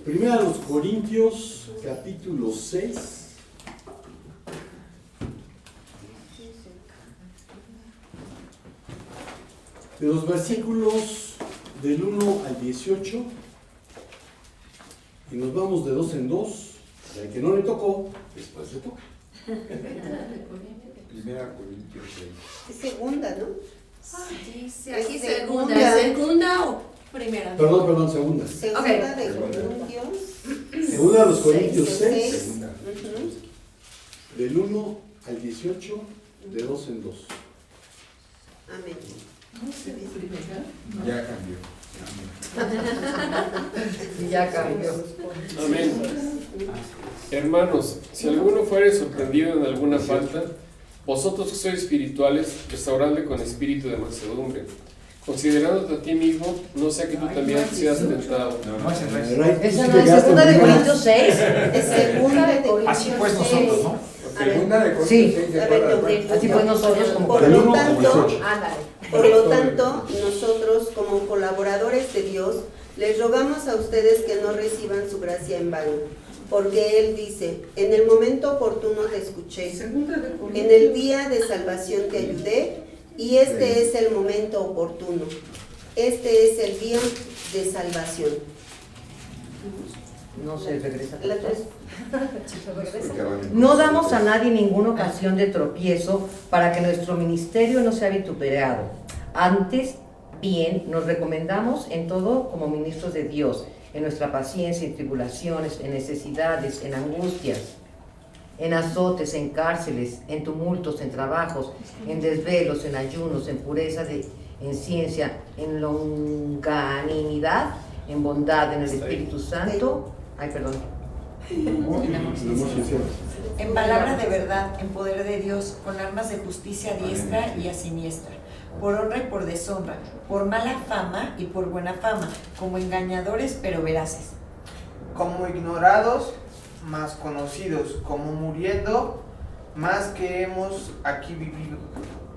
Primera a los Corintios, capítulo 6. De los versículos del 1 al 18. Y nos vamos de dos en dos. Y al que no le tocó, después le toca. Primera Corintios 6. Es segunda, ¿no? Dice aquí Es segunda. ¿Segunda o primera? Perdón, segunda. Segunda Ok. de Corintios. Segunda a los Corintios 6, Seis. Ujú. del 1 al 18, de dos en dos. Amén. Ya cambió. Ya cambió. Amén. Hermanos, si alguno fuere sorprendido en alguna falta, vosotros que sois espirituales, restauradle con espíritu de mansedumbre, considerándote a ti mismo, no sea que tú también seas tentado. No, ese no es. ¿Esa no es segunda de Corintios 6? Es segunda de Corintios. Así pues nosotros, ¿no? Segunda de Corintios Sí. 6 de A ver, acuerdo. Así pues nosotros como Por Del lo 1 al tanto, 18. Ándale. Por lo tanto, nosotros, como colaboradores de Dios, les rogamos a ustedes que no reciban su gracia en vano, porque Él dice, en el momento oportuno te escuché, en el día de salvación te ayudé, y este es el momento oportuno, este es el día de salvación. No se regresa. La tres. Porque van en No damos a nadie ninguna ocasión de tropiezo para que nuestro ministerio no sea vituperado. Antes, bien, nos recomendamos en todo como ministros de Dios, en nuestra paciencia, en tribulaciones, en necesidades, en angustias, en azotes, en cárceles, en tumultos, en trabajos, en desvelos, en ayunos, en pureza, en ciencia, en longanimidad, en bondad, en el Espíritu Santo. Ay, perdón. En palabra de verdad, en poder de Dios, con armas de justicia a diestra y a siniestra, por honra y por deshonra, por mala fama y por buena fama, como engañadores pero veraces. Como ignorados, más conocidos, como muriendo, más que hemos aquí vivido.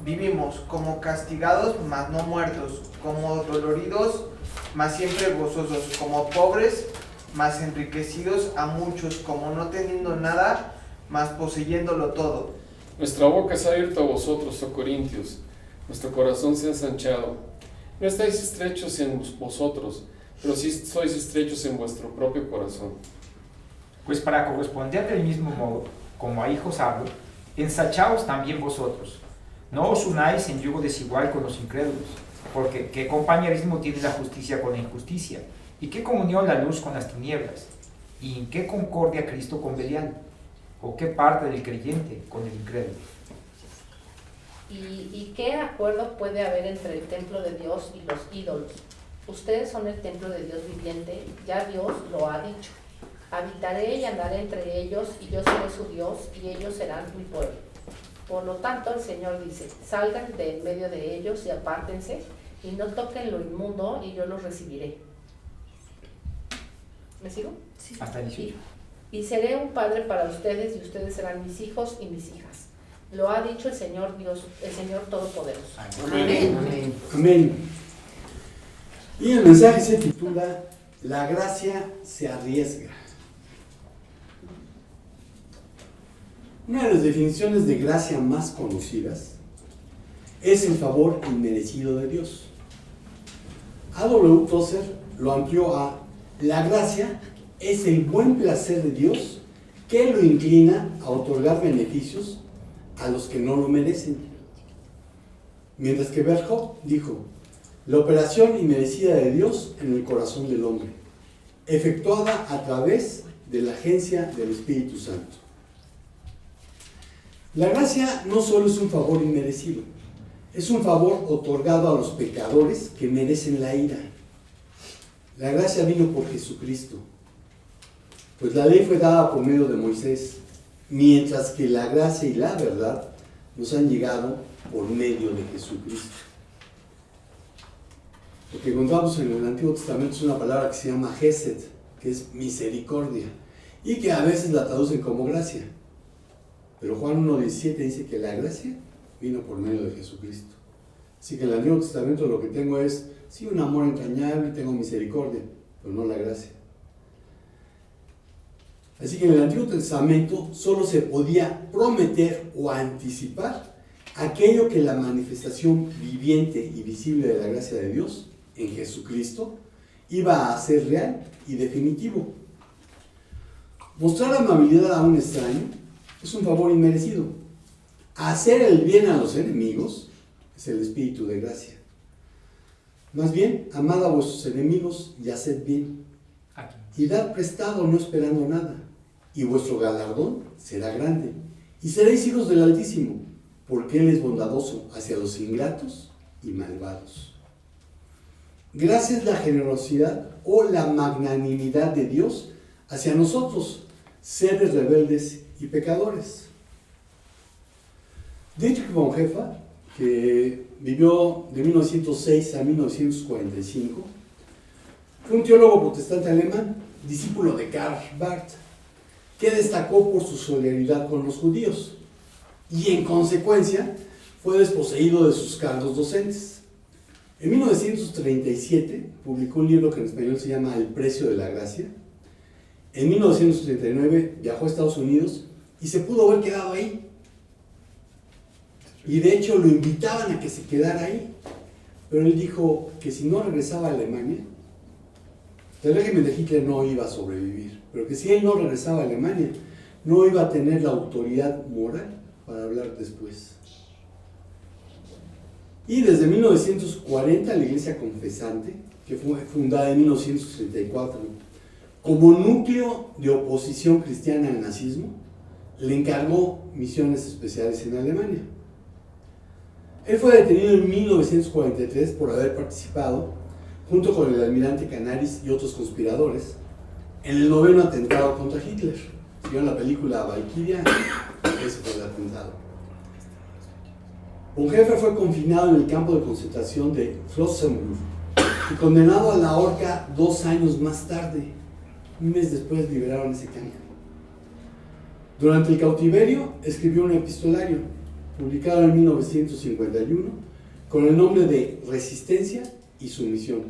Vivimos como castigados, mas no muertos, como doloridos, mas siempre gozosos, como pobres, mas enriquecidos a muchos, como no teniendo nada, mas poseyéndolo todo. Nuestra boca se ha abierto a vosotros, oh Corintios, nuestro corazón se ha ensanchado. No estáis estrechos en vosotros, pero sí sois estrechos en vuestro propio corazón. Pues para corresponder del mismo modo, como a hijos hablo, ensachaos también vosotros. No os unáis en yugo desigual con los incrédulos, porque ¿qué compañerismo tiene la justicia con la injusticia? ¿Y qué comunión la luz con las tinieblas? ¿Y en qué concordia Cristo con Belial? ¿O qué parte del creyente con el incrédulo? ¿Y qué acuerdo puede haber entre el templo de Dios y los ídolos? Ustedes son el templo de Dios viviente, ya Dios lo ha dicho. Habitaré y andaré entre ellos, y yo seré su Dios, y ellos serán mi pueblo. Por lo tanto, el Señor dice, salgan de en medio de ellos y apártense, y no toquen lo inmundo, y yo los recibiré. ¿Me sigo? Sí. Hasta el 18. Y seré un padre para ustedes, y ustedes serán mis hijos y mis hijas. Lo ha dicho el Señor Dios, el Señor Todopoderoso. Amén. Amén. Amén. Y el mensaje se titula La gracia se arriesga. Una de las definiciones de gracia más conocidas es el favor inmerecido de Dios. A.W. Tozer lo amplió a: la gracia es el buen placer de Dios que lo inclina a otorgar beneficios a los que no lo merecen. Mientras que Berkhoff dijo: la operación inmerecida de Dios en el corazón del hombre, efectuada a través de la agencia del Espíritu Santo. La gracia no solo es un favor inmerecido, es un favor otorgado a los pecadores que merecen la ira. La gracia vino por Jesucristo, pues la ley fue dada por medio de Moisés, mientras que la gracia y la verdad nos han llegado por medio de Jesucristo. Lo que encontramos en el Antiguo Testamento es una palabra que se llama Gesed, que es misericordia, y que a veces la traducen como gracia. Pero Juan 1.17 dice que la gracia vino por medio de Jesucristo. Así que en el Antiguo Testamento lo que tengo es, sí, un amor entrañable, tengo misericordia, pero no la gracia. Así que en el Antiguo Testamento solo se podía prometer o anticipar aquello que la manifestación viviente y visible de la gracia de Dios en Jesucristo iba a ser real y definitivo. Mostrar amabilidad a un extraño es un favor inmerecido. Hacer el bien a los enemigos es el espíritu de gracia. Más bien, amad a vuestros enemigos y haced bien. Y dad prestado no esperando nada, y vuestro galardón será grande. Y seréis hijos del Altísimo, porque Él es bondadoso hacia los ingratos y malvados. Gracia es la generosidad o la magnanimidad de Dios hacia nosotros, seres rebeldes y pecadores. Dietrich Bonhoeffer, que vivió de 1906 a 1945, fue un teólogo protestante alemán, discípulo de Karl Barth, que destacó por su solidaridad con los judíos y en consecuencia fue desposeído de sus cargos docentes. En 1937 publicó un libro que en español se llama El precio de la gracia. En 1939 viajó a Estados Unidos y se pudo haber quedado ahí. Y de hecho lo invitaban a que se quedara ahí. Pero él dijo que si no regresaba a Alemania, el régimen de Hitler no iba a sobrevivir. Pero que si él no regresaba a Alemania, no iba a tener la autoridad moral para hablar después. Y desde 1940 la Iglesia Confesante, que fue fundada en 1934, como núcleo de oposición cristiana al nazismo, le encargó misiones especiales en Alemania. Él fue detenido en 1943 por haber participado, junto con el almirante Canaris y otros conspiradores, en el 9º atentado contra Hitler. Si vieron la película Valkyria, ese fue el atentado. Bonhoeffer fue confinado en el campo de concentración de Flossenbürg y condenado a la horca 2 años más tarde. Un mes después liberaron ese campo. Durante el cautiverio escribió un epistolario, publicado en 1951, con el nombre de Resistencia y Sumisión,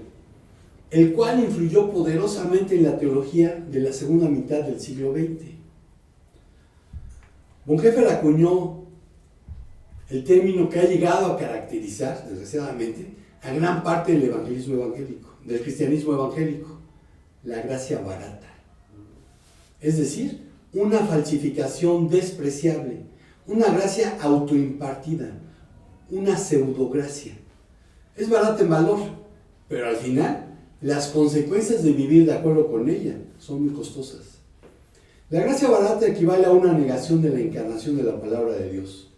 el cual influyó poderosamente en la teología de la segunda mitad del siglo XX. Bonhoeffer acuñó el término que ha llegado a caracterizar, desgraciadamente, a gran parte del evangelismo evangélico, del cristianismo evangélico, la gracia barata. Es decir, una falsificación despreciable, una gracia autoimpartida, una pseudogracia. Es barata en valor, pero al final las consecuencias de vivir de acuerdo con ella son muy costosas. La gracia barata equivale a una negación de la encarnación de la palabra de Dios.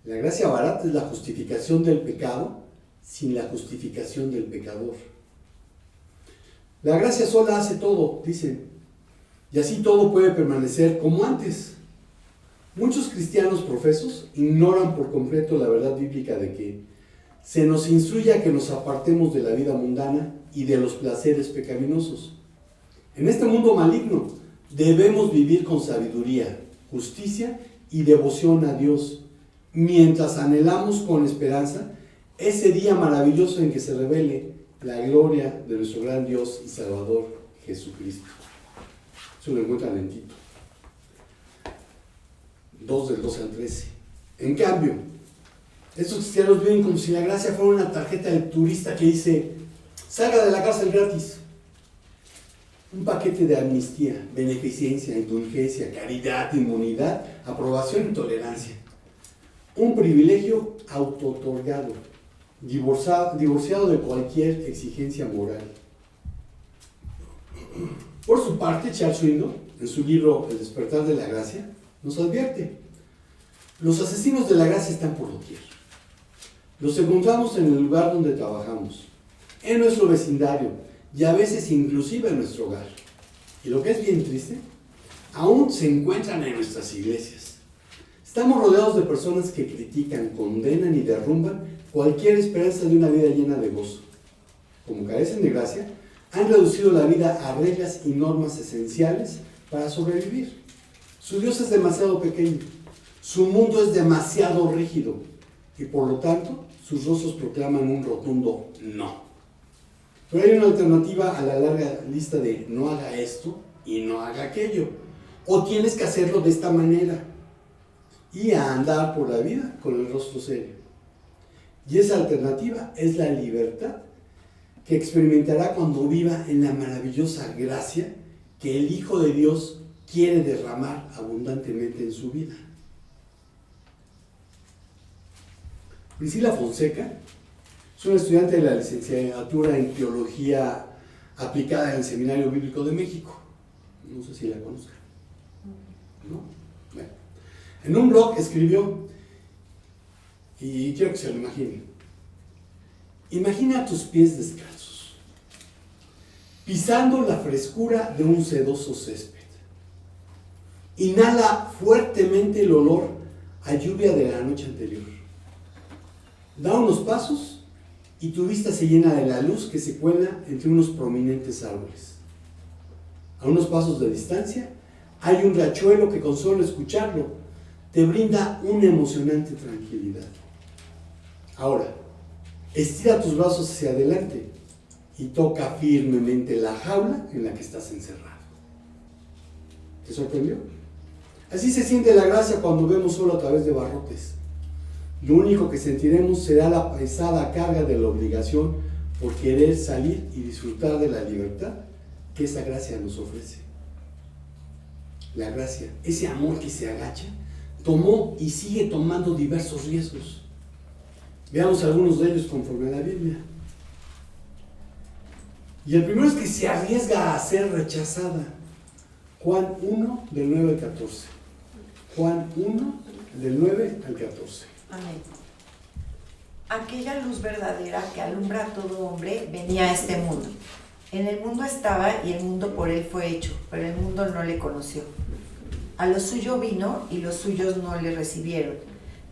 La gracia barata es la justificación del pecado sin la justificación del pecador. La gracia sola hace todo, dicen, y así todo puede permanecer como antes. Muchos cristianos profesos ignoran por completo la verdad bíblica de que se nos instruye a que nos apartemos de la vida mundana y de los placeres pecaminosos. En este mundo maligno debemos vivir con sabiduría, justicia y devoción a Dios, mientras anhelamos con esperanza ese día maravilloso en que se revele la gloria de nuestro gran Dios y Salvador Jesucristo. Eso lo encuentran en Tito 2, del 12 al 13. En cambio, estos cristianos viven como si la gracia fuera una tarjeta de turista que dice: salga de la cárcel gratis. Un paquete de amnistía, beneficencia, indulgencia, caridad, inmunidad, aprobación y tolerancia. Un privilegio auto-otorgado, divorciado de cualquier exigencia moral. Por su parte, Charles Swindoll, en su libro El despertar de la gracia, nos advierte: los asesinos de la gracia están por doquier. Los encontramos en el lugar donde trabajamos, en nuestro vecindario y a veces inclusive en nuestro hogar. Y lo que es bien triste, aún se encuentran en nuestras iglesias. Estamos rodeados de personas que critican, condenan y derrumban cualquier esperanza de una vida llena de gozo. Como carecen de gracia, han reducido la vida a reglas y normas esenciales para sobrevivir. Su Dios es demasiado pequeño, su mundo es demasiado rígido y por lo tanto sus rostros proclaman un rotundo no. Pero hay una alternativa a la larga lista de no haga esto y no haga aquello, o tienes que hacerlo de esta manera y a andar por la vida con el rostro serio. Y esa alternativa es la libertad que experimentará cuando viva en la maravillosa gracia que el Hijo de Dios quiere derramar abundantemente en su vida. Priscila Fonseca es una estudiante de la licenciatura en Teología Aplicada en el Seminario Bíblico de México. No sé si la conozcan. ¿No? Bueno. En un blog escribió, y quiero que se lo imaginen: imagina tus pies descalzos, pisando la frescura de un sedoso césped. Inhala fuertemente el olor a lluvia de la noche anterior. Da unos pasos y tu vista se llena de la luz que se cuela entre unos prominentes árboles. A unos pasos de distancia hay un riachuelo que, con solo escucharlo, te brinda una emocionante tranquilidad. Ahora, estira tus brazos hacia adelante y toca firmemente la jaula en la que estás encerrado. ¿Te sorprendió? Así se siente la gracia cuando vemos solo a través de barrotes. Lo único que sentiremos será la pesada carga de la obligación por querer salir y disfrutar de la libertad que esa gracia nos ofrece. La gracia, ese amor que se agacha, tomó y sigue tomando diversos riesgos. Veamos algunos de ellos conforme a la Biblia. Y el primero es que se arriesga a ser rechazada. Juan 1, del 9 al 14. Juan 1, del 9 al 14. Amén. Aquella luz verdadera que alumbra a todo hombre venía a este mundo. En el mundo estaba y el mundo por él fue hecho, pero el mundo no le conoció. A lo suyo vino y los suyos no le recibieron.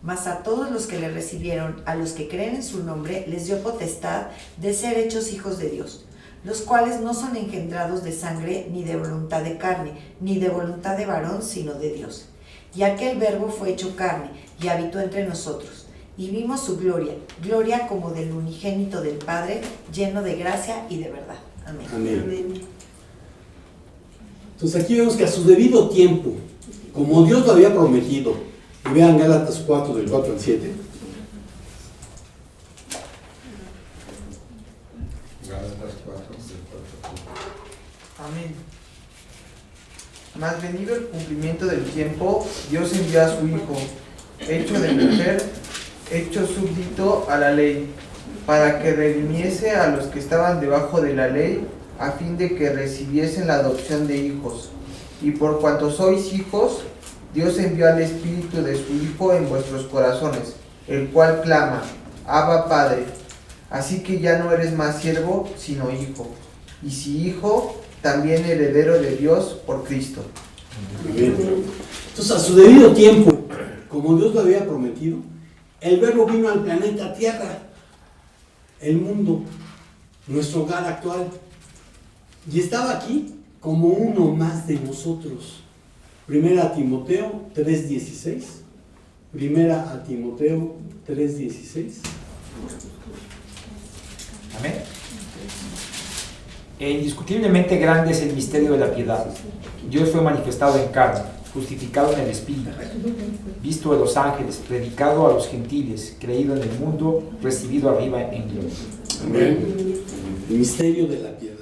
Mas a todos los que le recibieron, a los que creen en su nombre, les dio potestad de ser hechos hijos de Dios, los cuales no son engendrados de sangre, ni de voluntad de carne, ni de voluntad de varón, sino de Dios. Y aquel Verbo fue hecho carne, y habitó entre nosotros. Y vimos su gloria, gloria como del unigénito del Padre, lleno de gracia y de verdad. Amén. Amén. Amén. Entonces aquí vemos que a su debido tiempo, como Dios lo había prometido, y vean Gálatas 4, del 4 al 7. Gálatas 4, del 4 al 7. Amén. Mas venido el cumplimiento del tiempo, Dios envió a su Hijo, hecho de mujer, hecho súbdito a la ley, para que redimiese a los que estaban debajo de la ley, a fin de que recibiesen la adopción de hijos. Y por cuanto sois hijos, Dios envió al Espíritu de su Hijo en vuestros corazones, el cual clama: Abba, Padre. Así que ya no eres más siervo, sino hijo. Y si hijo, también heredero de Dios por Cristo. Bien. Entonces, a su debido tiempo, como Dios lo había prometido, el Verbo vino al planeta Tierra, el mundo, nuestro hogar actual, y estaba aquí como uno más de nosotros. Primera a Timoteo 3:16. Primera a Timoteo 3:16. Amén. Indiscutiblemente grande es el misterio de la piedad. Dios fue manifestado en carne, justificado en el Espíritu, visto de los ángeles, predicado a los gentiles, creído en el mundo, recibido arriba en gloria. Amén. El misterio de la piedad.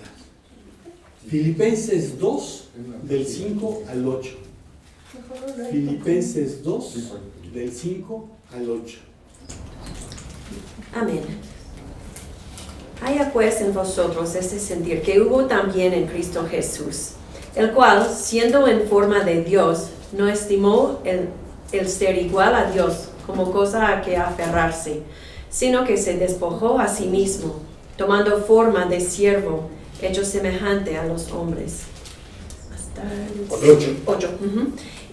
Filipenses 2, del 5 al 8. Filipenses 2, del 5 al 8. Amén. Haya pues en vosotros este sentir que hubo también en Cristo Jesús, el cual, siendo en forma de Dios, no estimó el ser igual a Dios como cosa a que aferrarse, sino que se despojó a sí mismo, tomando forma de siervo, hecho semejante a los hombres. Hasta el 8.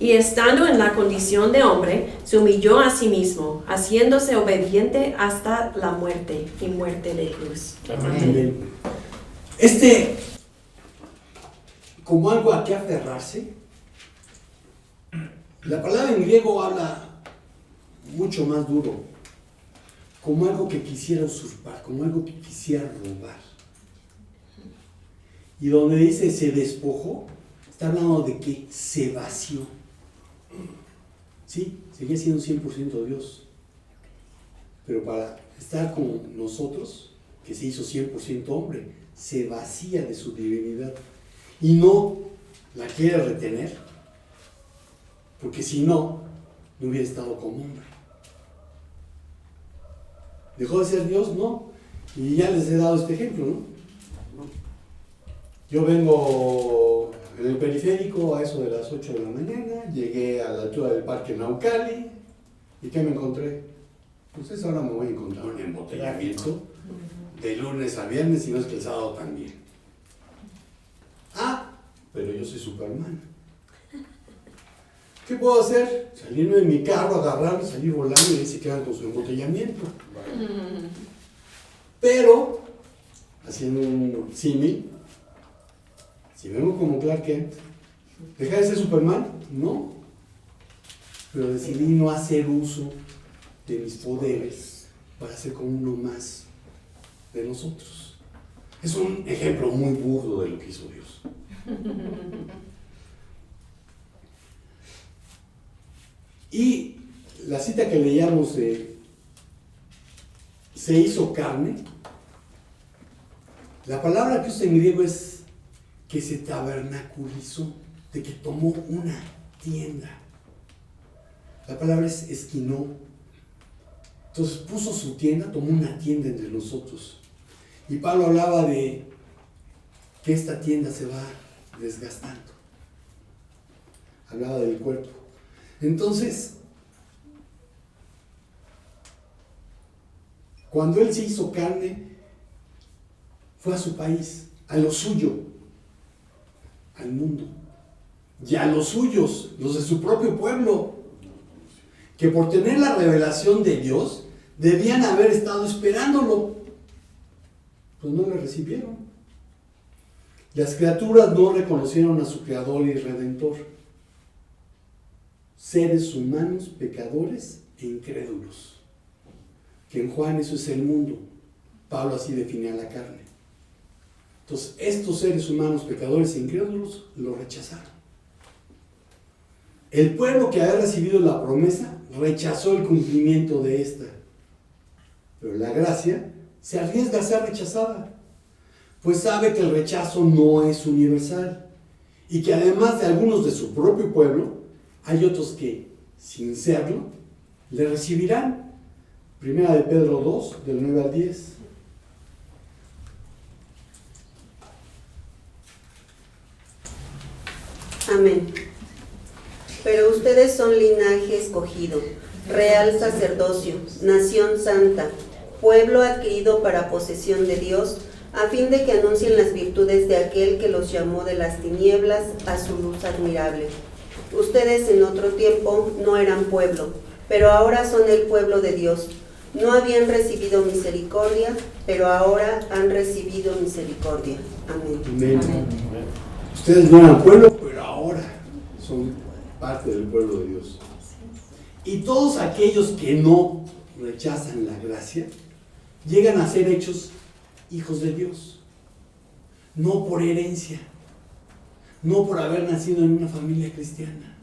Y estando en la condición de hombre, se humilló a sí mismo, haciéndose obediente hasta la muerte y muerte de cruz. Amén. Como algo a que aferrarse, la palabra en griego habla mucho más duro, como algo que quisiera usurpar, como algo que quisiera robar. Y donde dice se despojó, está hablando de que se vació. Sí, seguía siendo 100% Dios. Pero para estar con nosotros, que se hizo 100% hombre, se vacía de su divinidad. Y no la quiere retener, porque si no, no hubiera estado como hombre. ¿Dejó de ser Dios? No. Y ya les he dado este ejemplo, ¿no? Yo vengo en el periférico a eso de las 8 de la mañana, llegué a la altura del Parque Naucali, ¿y qué me encontré? Pues ahora me voy a encontrar un embotellamiento de lunes a viernes, y no es que el sábado también. Ah, pero yo soy Superman. ¿Qué puedo hacer? Salirme de mi carro, agarrarme, salir volando, y ahí se quedan con su embotellamiento. Pero, haciendo un símil, si vengo como Clark Kent, ¿deja de ser Superman? No. Pero decidí no hacer uso de mis poderes para ser como uno más de nosotros. Es un ejemplo muy burdo de lo que hizo Dios. Y la cita que leíamos de se hizo carne, la palabra que usa en griego es que se tabernaculizó, de que tomó una tienda. La palabra es esquinó. Entonces puso su tienda, tomó una tienda entre nosotros. Y Pablo hablaba de que esta tienda se va desgastando. Hablaba del cuerpo. Entonces, cuando Él se hizo carne, fue a su país, a lo suyo, al mundo, y a los suyos, los de su propio pueblo, que por tener la revelación de Dios, debían haber estado esperándolo, pues no le recibieron. Las criaturas no reconocieron a su Creador y Redentor. Seres humanos, pecadores e incrédulos. Que en Juan eso es el mundo. Pablo así definía la carne. Entonces, estos seres humanos, pecadores e incrédulos, lo rechazaron. El pueblo que había recibido la promesa rechazó el cumplimiento de esta. Pero la gracia se arriesga a ser rechazada, pues sabe que el rechazo no es universal y que además de algunos de su propio pueblo, hay otros que, sin serlo, le recibirán. Primera de Pedro 2, del 9 al 10. Amén. Pero ustedes son linaje escogido, real sacerdocio, nación santa, pueblo adquirido para posesión de Dios, a fin de que anuncien las virtudes de aquel que los llamó de las tinieblas a su luz admirable. Ustedes en otro tiempo no eran pueblo, pero ahora son el pueblo de Dios. No habían recibido misericordia, pero ahora han recibido misericordia. Amén. Amén. Ustedes no eran pueblo, pero ahora son parte del pueblo de Dios. Y todos aquellos que no rechazan la gracia, llegan a ser hechos hijos de Dios. No por herencia, no por haber nacido en una familia cristiana.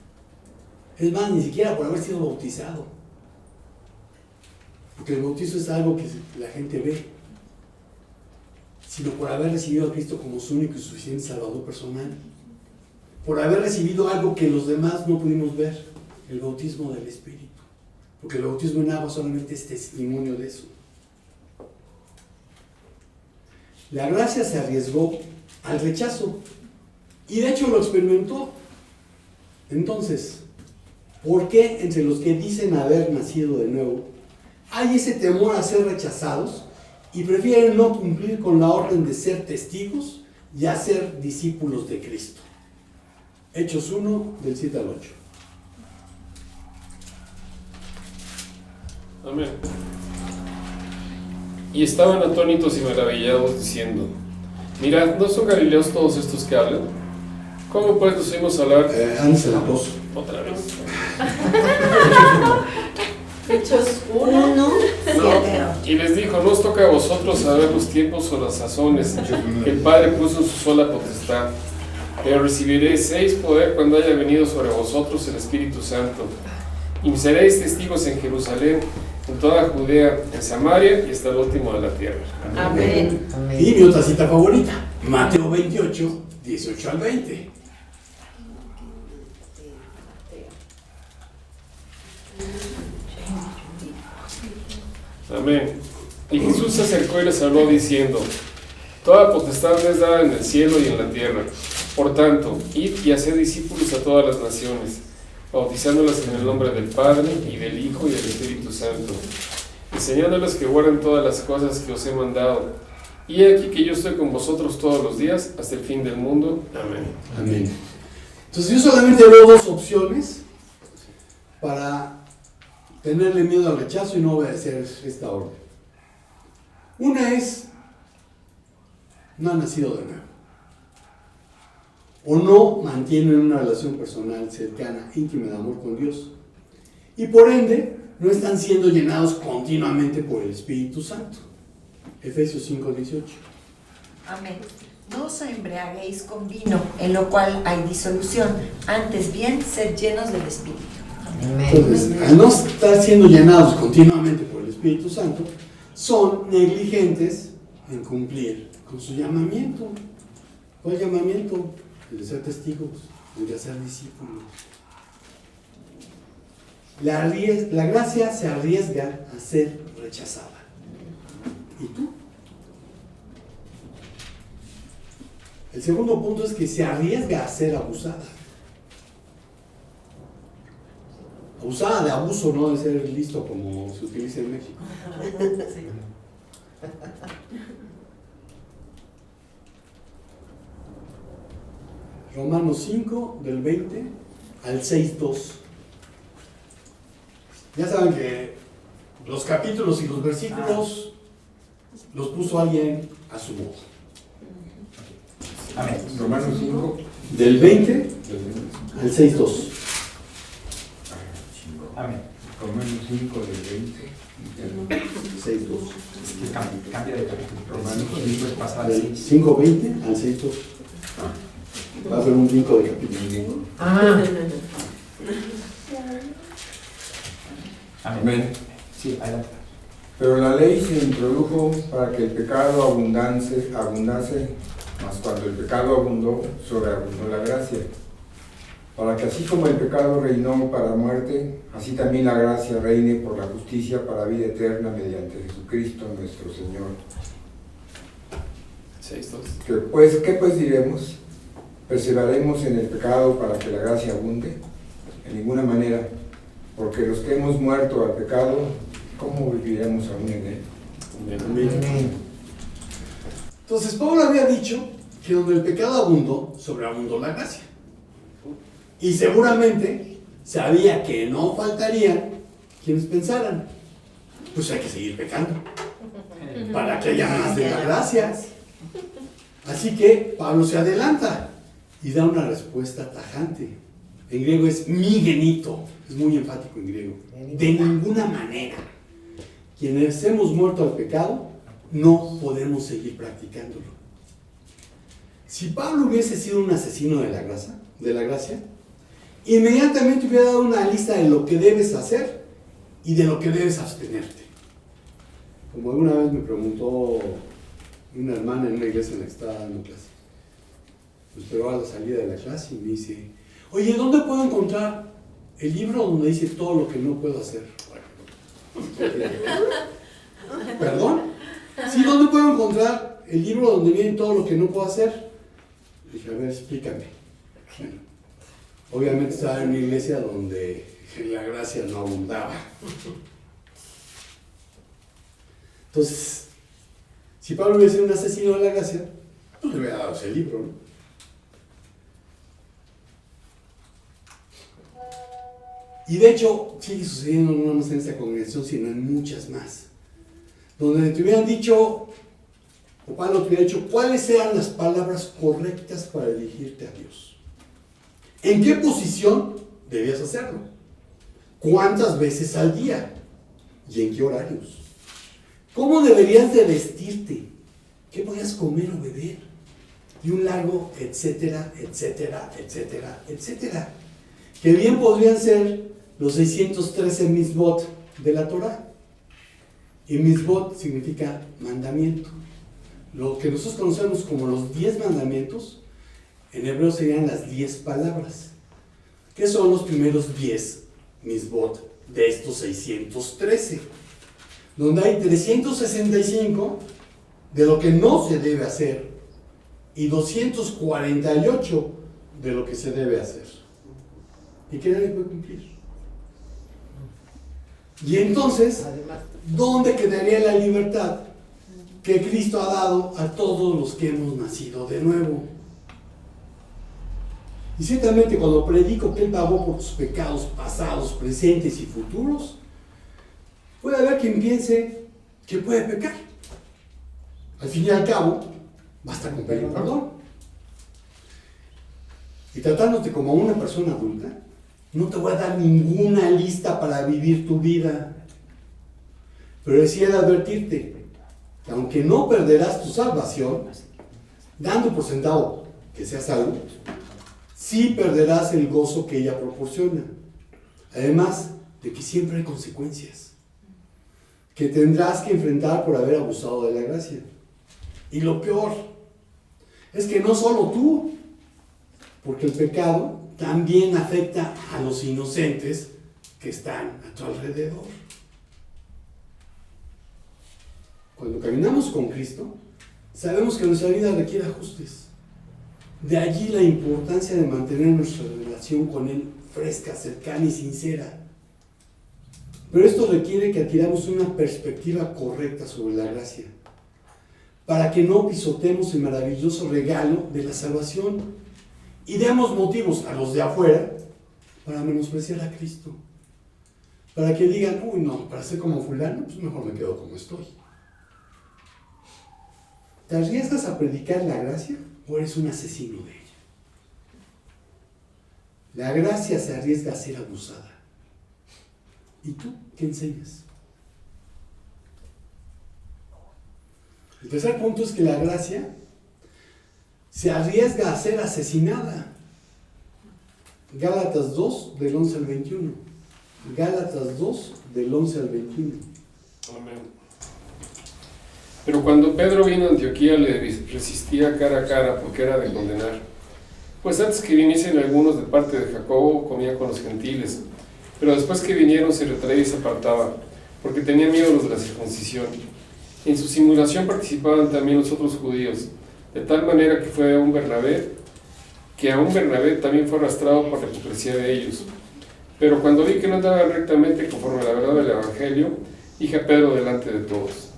Es más, ni siquiera por haber sido bautizado. Porque el bautizo es algo que la gente ve, sino por haber recibido a Cristo como su único y suficiente Salvador personal. Por haber recibido algo que los demás no pudimos ver, el bautismo del Espíritu. Porque el bautismo en agua solamente es testimonio de eso. La gracia se arriesgó al rechazo y de hecho lo experimentó. Entonces, ¿por qué entre los que dicen haber nacido de nuevo hay ese temor a ser rechazados y prefieren no cumplir con la orden de ser testigos y a ser discípulos de Cristo? Hechos 1, del 7 al 8. Amén. Y estaban atónitos y maravillados diciendo: mirad, ¿no son galileos todos estos que hablan? ¿Cómo pues los oímos hablar? Ángel 2. Otra vez. Hechos 1, 7. Y les dijo: no os toca a vosotros saber los tiempos o las sazones que el Padre puso en su sola potestad, Pero recibiréis poder cuando haya venido sobre vosotros el Espíritu Santo. Y me seréis testigos en Jerusalén, en toda Judea, en Samaria y hasta el último de la tierra. Amén. Y mi otra cita favorita, Mateo 28, 18 al 20. Amén. Y Jesús se acercó y les habló diciendo: Toda potestad me es dada en el cielo y en la tierra. Por tanto, id y haced discípulos a todas las naciones, bautizándolas en el nombre del Padre, y del Hijo, y del Espíritu Santo, enseñándoles que guarden todas las cosas que os he mandado. Y he aquí que yo estoy con vosotros todos los días, hasta el fin del mundo. Amén. Amén. Entonces yo solamente veo dos opciones para tenerle miedo al rechazo y no obedecer esta orden. Una es: no ha nacido de nuevo, o no mantienen una relación personal cercana, íntima de amor con Dios, y por ende no están siendo llenados continuamente por el Espíritu Santo. Efesios 5:18. Amén. No os embriaguéis con vino, en lo cual hay disolución, antes bien, sed llenos del Espíritu. Entonces, al no estar siendo llenados continuamente por el Espíritu Santo, son negligentes en cumplir con su llamamiento. ¿Cuál llamamiento? El de ser testigos, el de hacer discípulos. La gracia se arriesga a ser rechazada. ¿Y tú? El segundo punto es que se arriesga a ser abusada. Abusada de abuso, no de ser listo como se utiliza en México. Romanos 5, del 20 al 6:2. Ya saben que los capítulos y los versículos los puso alguien a su modo. Amén. Romanos 5, Del 20 al 6:2. Amén. Romanos 5 del 20. 6:2. Cambia de capítulo. Romanos Después pasa al Del 6. 5:20 al 6:2. Va a ser un brinco de capítulo. Ah, Amén. Sí, adelante. Pero la ley se introdujo para que el pecado abundase, mas cuando el pecado abundó, sobreabundó la gracia. Para que así como el pecado reinó para muerte, así también la gracia reine por la justicia para vida eterna mediante Jesucristo nuestro Señor. 6:2. ¿Qué pues diremos? ¿Perseveraremos en el pecado para que la gracia abunde? En ninguna manera, porque los que hemos muerto al pecado, ¿cómo viviremos aún en él? Amén. Entonces, Pablo había dicho que donde el pecado abundó, sobreabundó la gracia. Y seguramente sabía que no faltarían quienes pensaran: pues hay que seguir pecando para que haya más de las gracias. Así que Pablo se adelanta y da una respuesta tajante. En griego es migenito, es muy enfático en griego. De ninguna manera. Quienes hemos muerto al pecado, no podemos seguir practicándolo. Si Pablo hubiese sido un asesino de la gracia, inmediatamente hubiera dado una lista de lo que debes hacer y de lo que debes abstenerte. Como alguna vez me preguntó una hermana en una iglesia en la que estaba dando clase. Me esperó a la salida de la clase y me dice: oye, ¿dónde puedo encontrar el libro donde dice todo lo que no puedo hacer? ¿Perdón? Sí, ¿dónde puedo encontrar el libro donde viene todo lo que no puedo hacer? Le dije: a ver, explícame. Bueno, obviamente estaba en una iglesia donde la gracia no abundaba. Entonces, si Pablo hubiera sido un asesino de la gracia, pues le hubiera dado ese libro, ¿no? Y de hecho, sigue sucediendo no más en esta congregación, sino en muchas más. Donde te hubieran dicho, o Pablo te hubiera dicho, cuáles eran las palabras correctas para dirigirte a Dios. ¿En qué posición debías hacerlo? ¿Cuántas veces al día? ¿Y en qué horarios? ¿Cómo deberías de vestirte? ¿Qué podías comer o beber? y un largo etcétera, etcétera, etcétera, etcétera, que bien podrían ser los 613 mitzvot de la Torah. Y mitzvot significa mandamiento. Lo que nosotros conocemos como los 10 mandamientos, en hebreo serían las 10 palabras, que son los primeros 10 mitzvot de estos 613, donde hay 365 de lo que no se debe hacer y 248 de lo que se debe hacer y que nadie puede cumplir. Y entonces, ¿dónde quedaría la libertad que Cristo ha dado a todos los que hemos nacido de nuevo? Y ciertamente cuando predico que Él pagó por tus pecados pasados, presentes y futuros, puede haber quien piense que puede pecar. Al fin y al cabo, basta con pedir perdón. Y tratándote como una persona adulta, no te voy a dar ninguna lista para vivir tu vida. Pero sí he de advertirte que aunque no perderás tu salvación, dando por sentado que seas salvo, sí perderás el gozo que ella proporciona. Además de que siempre hay consecuencias que tendrás que enfrentar por haber abusado de la gracia. Y lo peor es que no solo tú, porque el pecado también afecta a los inocentes que están a tu alrededor. Cuando caminamos con Cristo, sabemos que nuestra vida requiere ajustes. De allí la importancia de mantener nuestra relación con Él fresca, cercana y sincera. Pero esto requiere que adquiramos una perspectiva correcta sobre la gracia, para que no pisotemos el maravilloso regalo de la salvación y demos motivos a los de afuera para menospreciar a Cristo. Para que digan, uy no, para ser como fulano, pues mejor me quedo como estoy. ¿Te arriesgas a predicar la gracia o eres un asesino de ella? La gracia se arriesga a ser abusada. ¿Y tú qué enseñas? El tercer punto es que la gracia se arriesga a ser asesinada. Gálatas 2, del 11 al 21. Gálatas 2, del 11 al 21. Amén. Pero cuando Pedro vino a Antioquía le resistía cara a cara porque era de condenar. Pues antes que viniesen algunos de parte de Jacobo comía con los gentiles, pero después que vinieron se retraía y se apartaba, porque tenía miedo los de la circuncisión. En su simulación participaban también los otros judíos, de tal manera que a un Bernabé también fue arrastrado por la hipocresía de ellos. Pero cuando vi que no andaban rectamente conforme a la verdad del Evangelio, dije a Pedro delante de todos: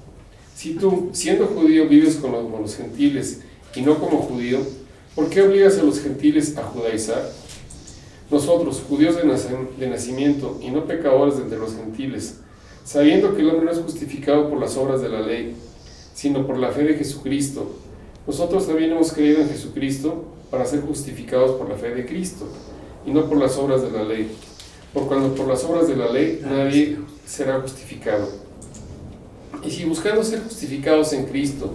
si tú, siendo judío, vives con los gentiles y no como judío, ¿por qué obligas a los gentiles a judaizar? Nosotros, judíos de nacimiento y no pecadores de entre los gentiles, sabiendo que el hombre no es justificado por las obras de la ley, sino por la fe de Jesucristo, nosotros también hemos creído en Jesucristo para ser justificados por la fe de Cristo, y no por las obras de la ley. Por cuando por las obras de la ley nadie será justificado. Y si buscando ser justificados en Cristo,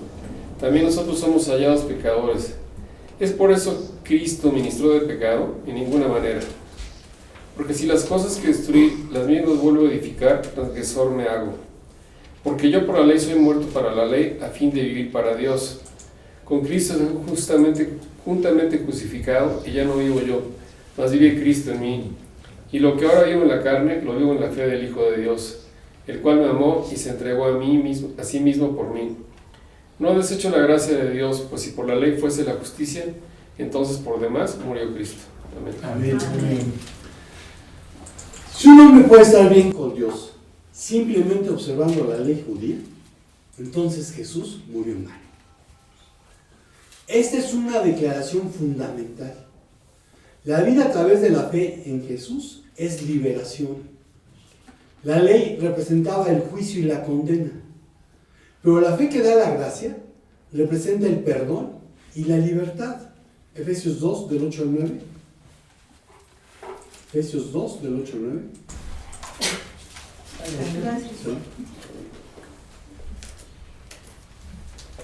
también nosotros somos hallados pecadores, ¿es por eso Cristo ministró del pecado? En ninguna manera. Porque si las cosas que destruí, las mismas vuelvo a edificar, transgresor me hago. Porque yo por la ley soy muerto para la ley, a fin de vivir para Dios. Con Cristo soy juntamente crucificado, y ya no vivo yo, mas vive Cristo en mí. Y lo que ahora vivo en la carne, lo vivo en la fe del Hijo de Dios, el cual me amó y se entregó a sí mismo por mí. No desecho la gracia de Dios, pues si por la ley fuese la justicia, entonces por demás murió Cristo. Amén. Amén. Si un hombre puede estar bien con Dios simplemente observando la ley judía, entonces Jesús murió en vano. Esta es una declaración fundamental. La vida a través de la fe en Jesús es liberación. La ley representaba el juicio y la condena, pero la fe que da la gracia representa el perdón y la libertad. Efesios 2, del 8 al 9. Efesios 2, del 8 al 9.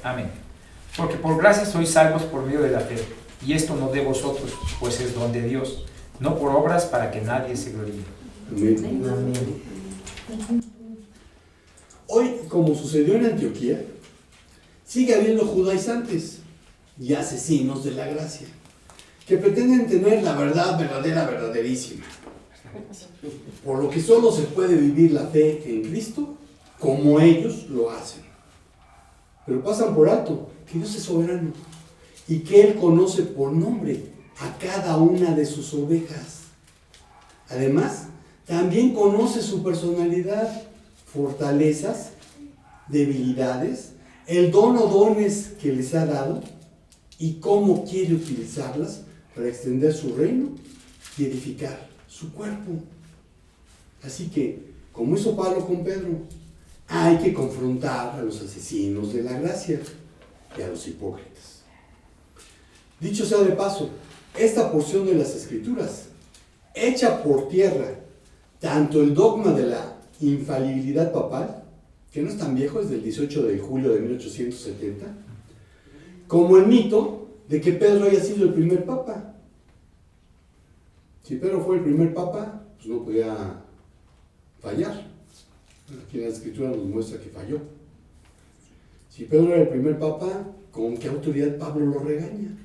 Amén. Porque por gracia sois salvos por medio de la fe, y esto no de vosotros, pues es don de Dios, no por obras para que nadie se gloríe. Amén. Amén. Hoy, como sucedió en Antioquía, sigue habiendo judaizantes y asesinos de la gracia, que pretenden tener la verdad verdadera, verdaderísima. Por lo que solo se puede vivir la fe en Cristo como ellos lo hacen. Pero pasan por alto que Dios es soberano y que Él conoce por nombre a cada una de sus ovejas. Además, también conoce su personalidad, fortalezas, debilidades, el don o dones que les ha dado y cómo quiere utilizarlas para extender su reino y edificar su cuerpo. Así que, como hizo Pablo con Pedro, hay que confrontar a los asesinos de la gracia y a los hipócritas. Dicho sea de paso, esta porción de las Escrituras echa por tierra tanto el dogma de la infalibilidad papal, que no es tan viejo, es del 18 de julio de 1870, como el mito de que Pedro haya sido el primer papa. Si Pedro fue el primer papa, pues no podía fallar. Aquí en la Escritura nos muestra que falló. Si Pedro era el primer papa, ¿con qué autoridad Pablo lo regaña?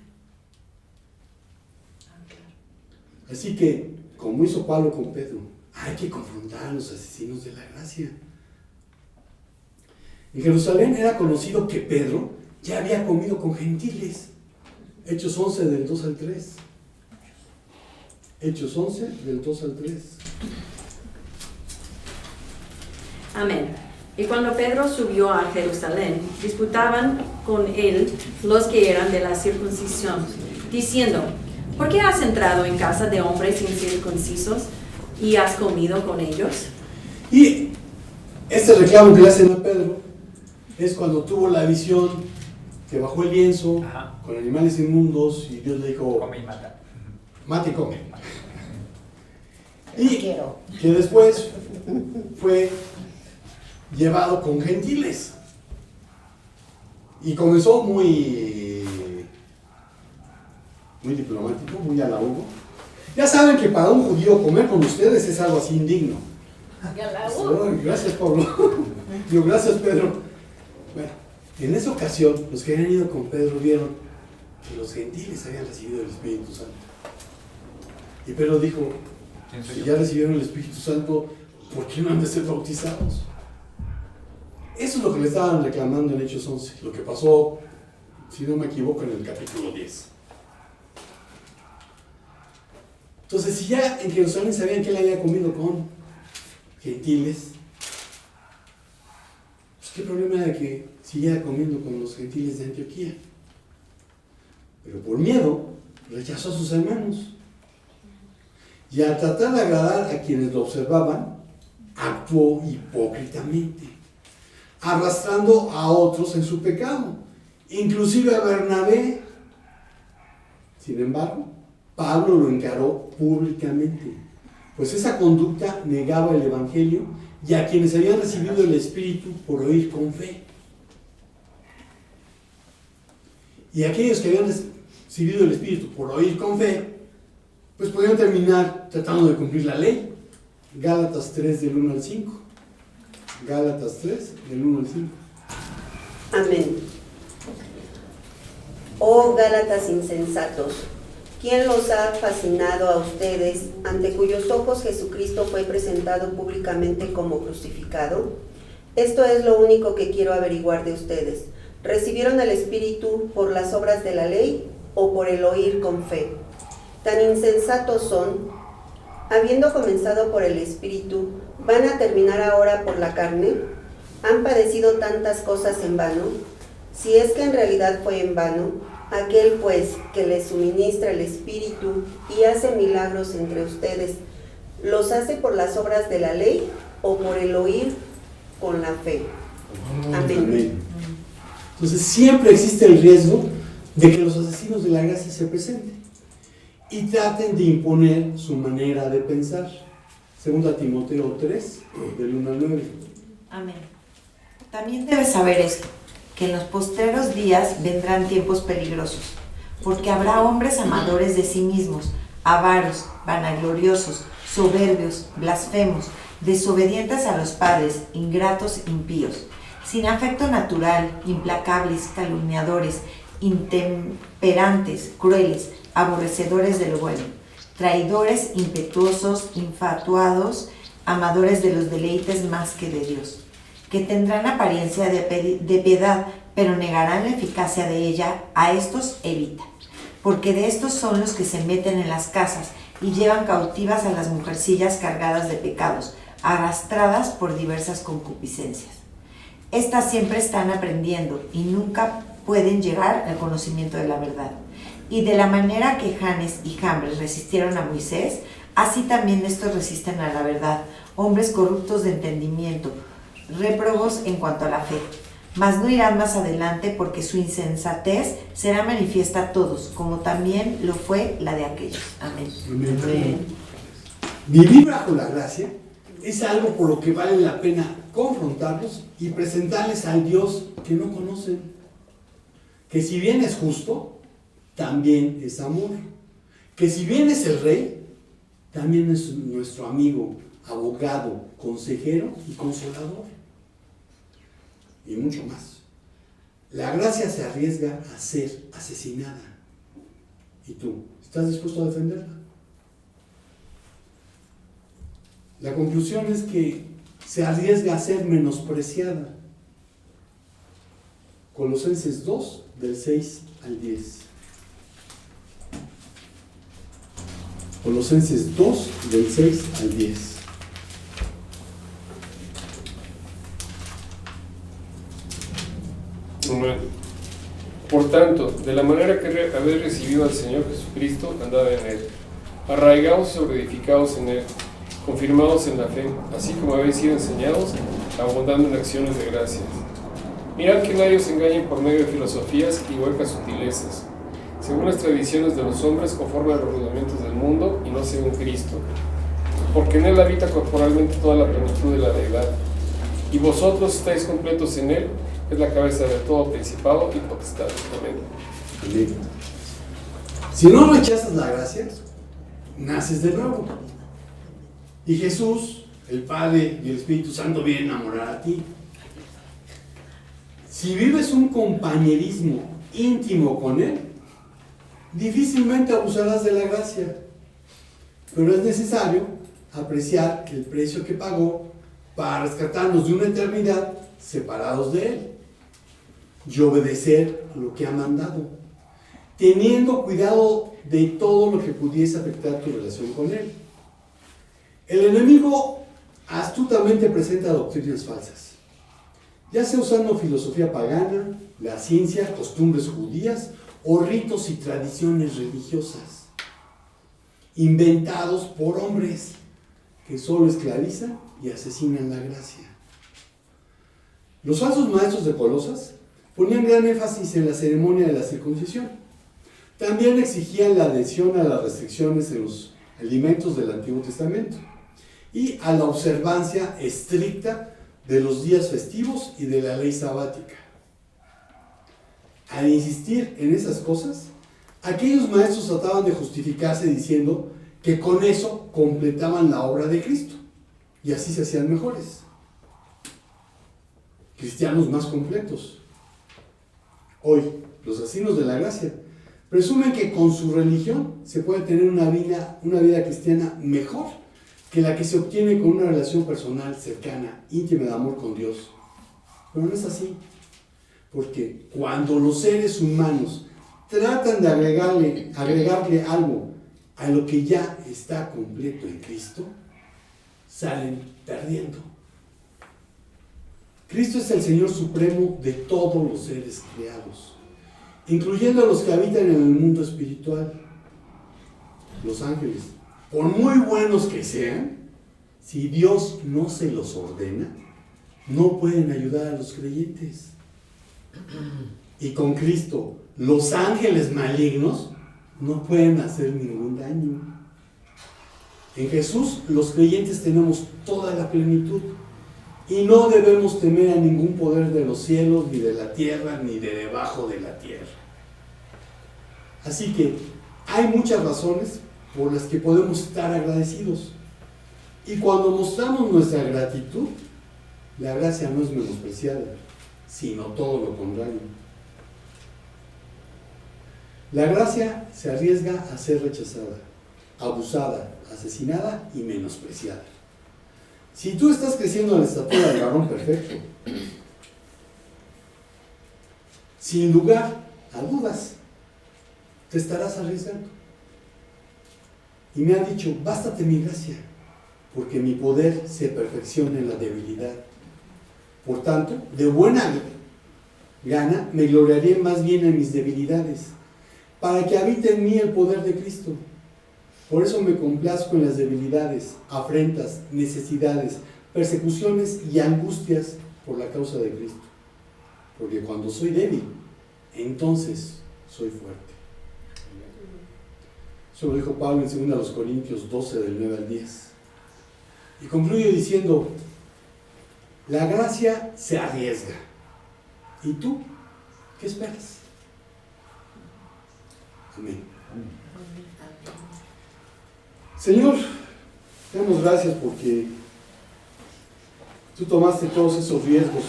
Así que, como hizo Pablo con Pedro, hay que confrontar a los asesinos de la gracia. En Jerusalén era conocido que Pedro ya había comido con gentiles. Hechos 11 del 2 al 3. Hechos 11 del 2 al 3. Amén. Y cuando Pedro subió a Jerusalén, disputaban con él los que eran de la circuncisión, diciendo: ¿por qué has entrado en casa de hombres incircuncisos y has comido con ellos? Y este reclamo que le hacen a Pedro es cuando tuvo la visión que bajó el lienzo con animales inmundos y Dios le dijo: Come y mata. Mate y come. Y que después fue llevado con gentiles. Y comenzó muy diplomático, muy a la Hugo. Ya saben que para un judío comer con ustedes es algo así indigno. Gracias, Pablo. Digo, gracias, Pedro. Bueno, en esa ocasión, los que habían ido con Pedro vieron que los gentiles habían recibido el Espíritu Santo. Y Pedro dijo: si ya recibieron el Espíritu Santo, ¿por qué no han de ser bautizados? Eso es lo que le estaban reclamando en Hechos 11, lo que pasó, si no me equivoco, en el capítulo 10. Entonces, si ya en Jerusalén sabían que él había comido con gentiles, pues qué problema era que siguiera comiendo con los gentiles de Antioquía. Pero por miedo rechazó a sus hermanos. Y al tratar de agradar a quienes lo observaban, actuó hipócritamente, arrastrando a otros en su pecado, inclusive a Bernabé. Sin embargo, Pablo lo encaró públicamente, pues esa conducta negaba el Evangelio y a quienes habían recibido el Espíritu por oír con fe. Y aquellos que habían recibido el Espíritu por oír con fe, pues podían terminar tratando de cumplir la ley. Gálatas 3 del 1 al 5. Gálatas 3 del 1 al 5. Amén. Oh Gálatas insensatos, ¿quién los ha fascinado a ustedes, ante cuyos ojos Jesucristo fue presentado públicamente como crucificado? Esto es lo único que quiero averiguar de ustedes. ¿Recibieron el Espíritu por las obras de la ley o por el oír con fe? Tan insensatos son, habiendo comenzado por el Espíritu, ¿van a terminar ahora por la carne? ¿Han padecido tantas cosas en vano? Si es que en realidad fue en vano, aquel pues que les suministra el Espíritu y hace milagros entre ustedes, ¿los hace por las obras de la ley o por el oír con la fe? Amén. Amén. Entonces siempre existe el riesgo de que los asesinos de la gracia se presenten y traten de imponer su manera de pensar. 2 Timoteo 3, del 1 al 9. Amén. También debes saber esto, que en los postreros días vendrán tiempos peligrosos, porque habrá hombres amadores de sí mismos, avaros, vanagloriosos, soberbios, blasfemos, desobedientes a los padres, ingratos, impíos, sin afecto natural, implacables, calumniadores, intemperantes, crueles, aborrecedores de lo bueno, traidores, impetuosos, infatuados, amadores de los deleites más que de Dios, que tendrán apariencia de piedad, pero negarán la eficacia de ella. A estos evita, porque de estos son los que se meten en las casas y llevan cautivas a las mujercillas cargadas de pecados, arrastradas por diversas concupiscencias. Estas siempre están aprendiendo y nunca pueden llegar al conocimiento de la verdad. Y de la manera que Janes y Jambres resistieron a Moisés, así también estos resisten a la verdad, hombres corruptos de entendimiento, réprobos en cuanto a la fe. Mas no irán más adelante, porque su insensatez será manifiesta a todos, como también lo fue la de aquellos. Amén. Amén. Vivir bajo la gracia es algo por lo que vale la pena confrontarlos y presentarles al Dios que no conocen, que si bien es justo, también es amor, que si bien es el Rey, también es nuestro amigo, abogado, consejero y consolador, y mucho más. La gracia se arriesga a ser asesinada. ¿Y tú? ¿Estás dispuesto a defenderla? La conclusión es que se arriesga a ser menospreciada. Colosenses 2, del 6 al 10. Colosenses 2, del 6 al 10. Por tanto, de la manera que habéis recibido al Señor Jesucristo, andad en Él, arraigados y sobreedificados en Él, confirmados en la fe, así como habéis sido enseñados, abundando en acciones de gracias. Mirad que nadie os engañe por medio de filosofías y huecas sutilezas, según las tradiciones de los hombres, conforme a los rudimentos del mundo, y no según Cristo, porque en Él habita corporalmente toda la plenitud de la deidad, y vosotros estáis completos en Él, que es la cabeza de todo principado y potestad. Amén. Amén. Si no rechazas la gracia, naces de nuevo. Y Jesús, el Padre y el Espíritu Santo vienen a morar a ti. Si vives un compañerismo íntimo con Él, difícilmente abusarás de la gracia. Pero es necesario apreciar el precio que pagó para rescatarnos de una eternidad separados de Él y obedecer lo que ha mandado, teniendo cuidado de todo lo que pudiese afectar tu relación con Él. El enemigo astutamente presenta doctrinas falsas, ya sea usando filosofía pagana, la ciencia, costumbres judías o ritos y tradiciones religiosas, inventados por hombres que solo esclavizan y asesinan la gracia. Los falsos maestros de Colosas ponían gran énfasis en la ceremonia de la circuncisión. También exigían la adhesión a las restricciones en los alimentos del Antiguo Testamento y a la observancia estricta de los días festivos y de la ley sabática. Al insistir en esas cosas, aquellos maestros trataban de justificarse diciendo que con eso completaban la obra de Cristo y así se hacían mejores, cristianos más completos. Hoy, los asesinos de la gracia presumen que con su religión se puede tener una vida cristiana mejor que la que se obtiene con una relación personal cercana, íntima de amor con Dios. Pero no es así, porque cuando los seres humanos tratan de agregarle algo a lo que ya está completo en Cristo, salen perdiendo. Cristo es el Señor supremo de todos los seres creados, incluyendo a los que habitan en el mundo espiritual. Los ángeles, por muy buenos que sean, si Dios no se los ordena, no pueden ayudar a los creyentes. Y con Cristo, los ángeles malignos no pueden hacer ningún daño. En Jesús, los creyentes tenemos toda la plenitud Y no debemos temer a ningún poder de los cielos, ni de la tierra, ni de debajo de la tierra. Así que hay muchas razones por las que podemos estar agradecidos. Y cuando mostramos nuestra gratitud, la gracia no es menospreciada, sino todo lo contrario. La gracia se arriesga a ser rechazada, abusada, asesinada y menospreciada. Si tú estás creciendo en la estatura del varón perfecto, sin lugar a dudas, te estarás arriesgando. Y me han dicho, bástate mi gracia, porque mi poder se perfecciona en la debilidad. Por tanto, de buena gana me gloriaré más bien en mis debilidades, para que habite en mí el poder de Cristo. Por eso me complazco en las debilidades, afrentas, necesidades, persecuciones y angustias por la causa de Cristo. Porque cuando soy débil, entonces soy fuerte. Eso lo dijo Pablo en 2 Corintios 12, del 9 al 10. Y concluye diciendo, la gracia se arriesga. ¿Y tú? ¿Qué esperas? Amén. Señor, te damos gracias porque tú tomaste todos esos riesgos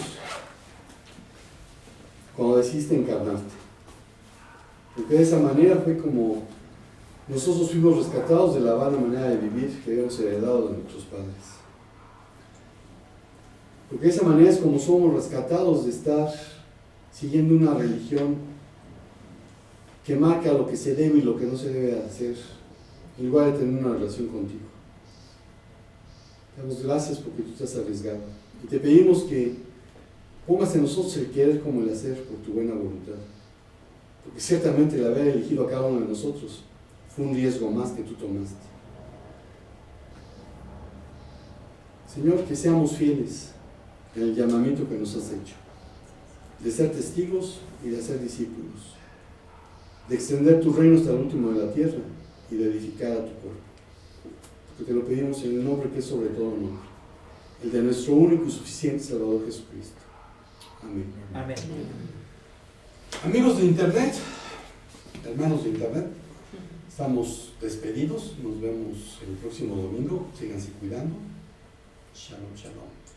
cuando decidiste encarnarte. Porque de esa manera fue como nosotros fuimos rescatados de la vana manera de vivir que habíamos heredado de nuestros padres. Porque de esa manera es como somos rescatados de estar siguiendo una religión que marca lo que se debe y lo que no se debe hacer, en lugar de tener una relación contigo. Te damos gracias porque tú te has arriesgado. Y te pedimos que pongas en nosotros el querer como el hacer por tu buena voluntad. Porque ciertamente el haber elegido a cada uno de nosotros fue un riesgo más que tú tomaste. Señor, que seamos fieles en el llamamiento que nos has hecho, de ser testigos y de ser discípulos, de extender tu reino hasta el último de la tierra y de edificar a tu cuerpo. Porque te lo pedimos en el nombre que es sobre todo nombre, el de nuestro único y suficiente Salvador Jesucristo. Amén. Amén. Amigos de Internet, hermanos de Internet, estamos despedidos. Nos vemos el próximo domingo. Síganse cuidando. Shalom, shalom.